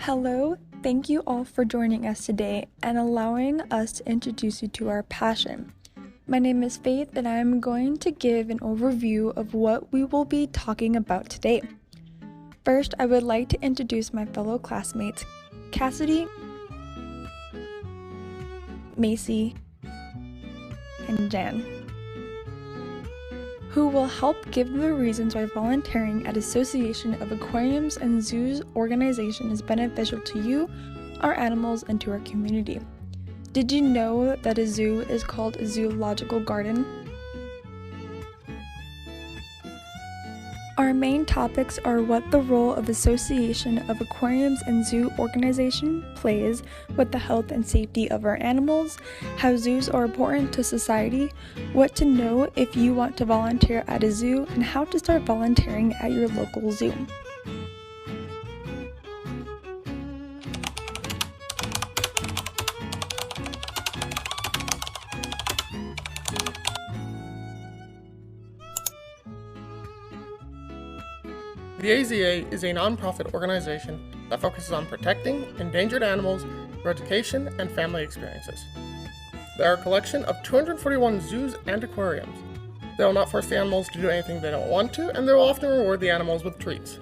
Hello, thank you all for joining us today and allowing us to introduce you to our passion. My name is Faith and I am going to give an overview of what we will be talking about today. First, I would like to introduce my fellow classmates, Cassidy, Macy, and Jan, who will help give the reasons why volunteering at Association of Aquariums and Zoos organization is beneficial to you, our animals, and to our community. Did you know that a zoo is called a zoological garden? Our main topics are what the role of Association of Aquariums and Zoo organization plays with the health and safety of our animals, how zoos are important to society, what to know if you want to volunteer at a zoo, and how to start volunteering at your local zoo. The AZA is a non-profit organization that focuses on protecting endangered animals through education and family experiences. They are a collection of 241 zoos and aquariums. They will not force the animals to do anything they don't want to, and they will often reward the animals with treats.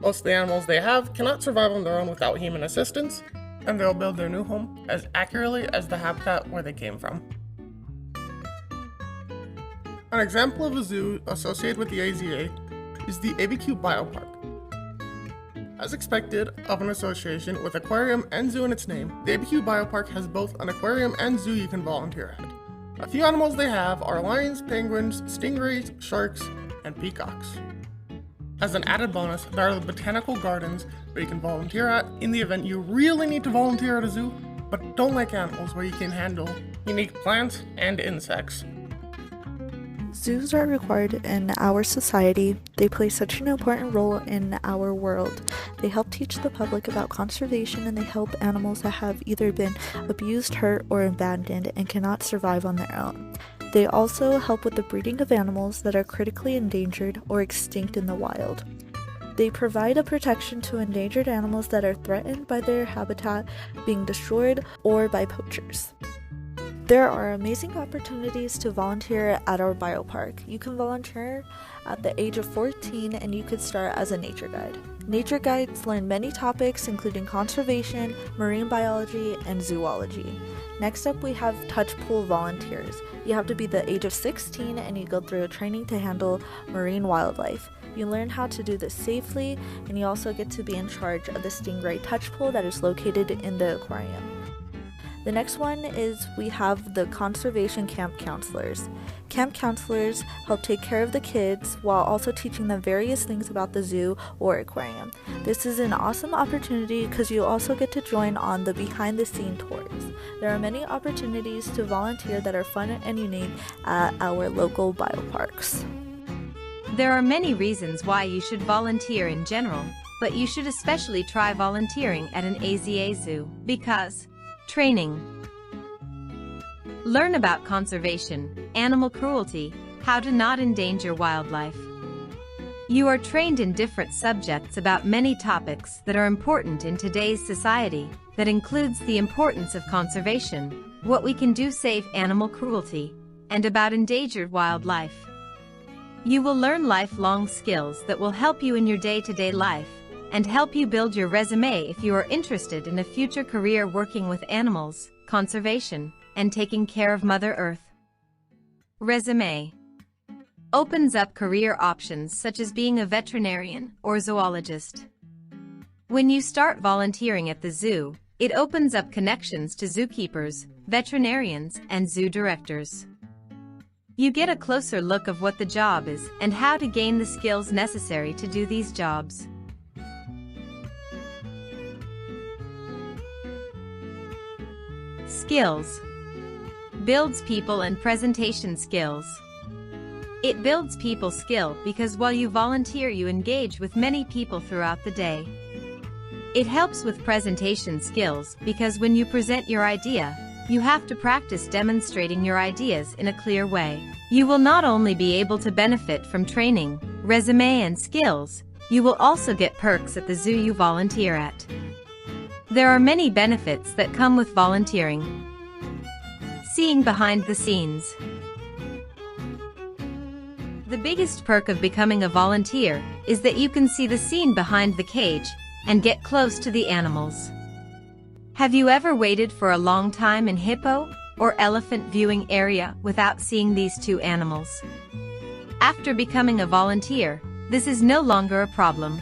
Most of the animals they have cannot survive on their own without human assistance, and they will build their new home as accurately as the habitat where they came from. An example of a zoo associated with the AZA is the ABQ Biopark. As expected of an association with aquarium and zoo in its name, the ABQ Biopark has both an aquarium and zoo you can volunteer at. A few animals they have are lions, penguins, stingrays, sharks, and peacocks. As an added bonus, there are the botanical gardens where you can volunteer at in the event you really need to volunteer at a zoo, but don't like animals, where you can handle unique plants and insects. Zoos are required in our society. They play such an important role in our world. They help teach the public about conservation, and they help animals that have either been abused, hurt, or abandoned and cannot survive on their own. They also help with the breeding of animals that are critically endangered or extinct in the wild. They provide a protection to endangered animals that are threatened by their habitat being destroyed or by poachers. There are amazing opportunities to volunteer at our biopark. You can volunteer at the age of 14 and you could start as a nature guide. Nature guides learn many topics including conservation, marine biology, and zoology. Next up, we have touch pool volunteers. You have to be the age of 16 and you go through a training to handle marine wildlife. You learn how to do this safely, and you also get to be in charge of the stingray touch pool that is located in the aquarium. The next one is we have the conservation camp counselors. Camp counselors help take care of the kids while also teaching them various things about the zoo or aquarium. This is an awesome opportunity because you also get to join on the behind the scene tours. There are many opportunities to volunteer that are fun and unique at our local bioparks. There are many reasons why you should volunteer in general, but you should especially try volunteering at an AZA zoo because training. Learn about conservation, animal cruelty, how to not endanger wildlife. You are trained in different subjects about many topics that are important in today's society. That includes the importance of conservation, what we can do to save animal cruelty, and about endangered wildlife. You will learn lifelong skills that will help you in your day-to-day life and help you build your resume if you are interested in a future career working with animals, conservation, and taking care of Mother Earth. Resume opens up career options such as being a veterinarian or zoologist. When you start volunteering at the zoo, it opens up connections to zookeepers, veterinarians, and zoo directors. You get a closer look of what the job is and how to gain the skills necessary to do these jobs. Skills. Builds people and presentation skills. It builds people skill because while you volunteer you engage with many people throughout the day. It helps with presentation skills because when you present your idea, you have to practice demonstrating your ideas in a clear way. You will not only be able to benefit from training, resume and skills, you will also get perks at the zoo you volunteer at. There are many benefits that come with volunteering. Seeing behind the scenes. The biggest perk of becoming a volunteer is that you can see the scene behind the cage and get close to the animals. Have you ever waited for a long time in hippo or elephant viewing area without seeing these two animals? After becoming a volunteer, this is no longer a problem.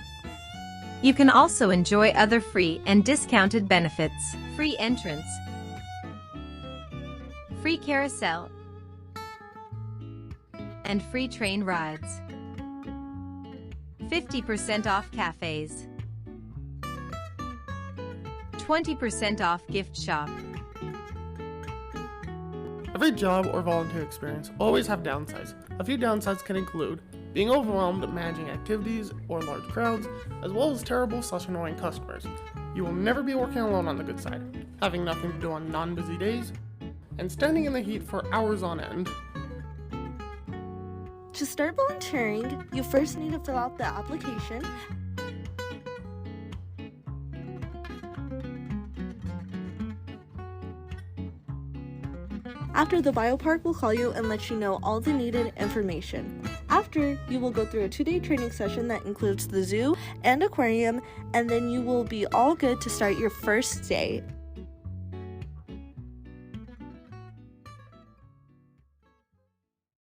You can also enjoy other free and discounted benefits: free entrance, free carousel, and free train rides. 50% off cafes. 20% off gift shop. Every job or volunteer experience always have downsides. A few downsides can include being overwhelmed managing activities or large crowds, as well as terrible/annoying customers. You will never be working alone on the good side, having nothing to do on non-busy days, and standing in the heat for hours on end. To start volunteering, you first need to fill out the application. After, the biopark will call you and let you know all the needed information. After, you will go through a 2-day training session that includes the zoo and aquarium, and then you will be all good to start your first day.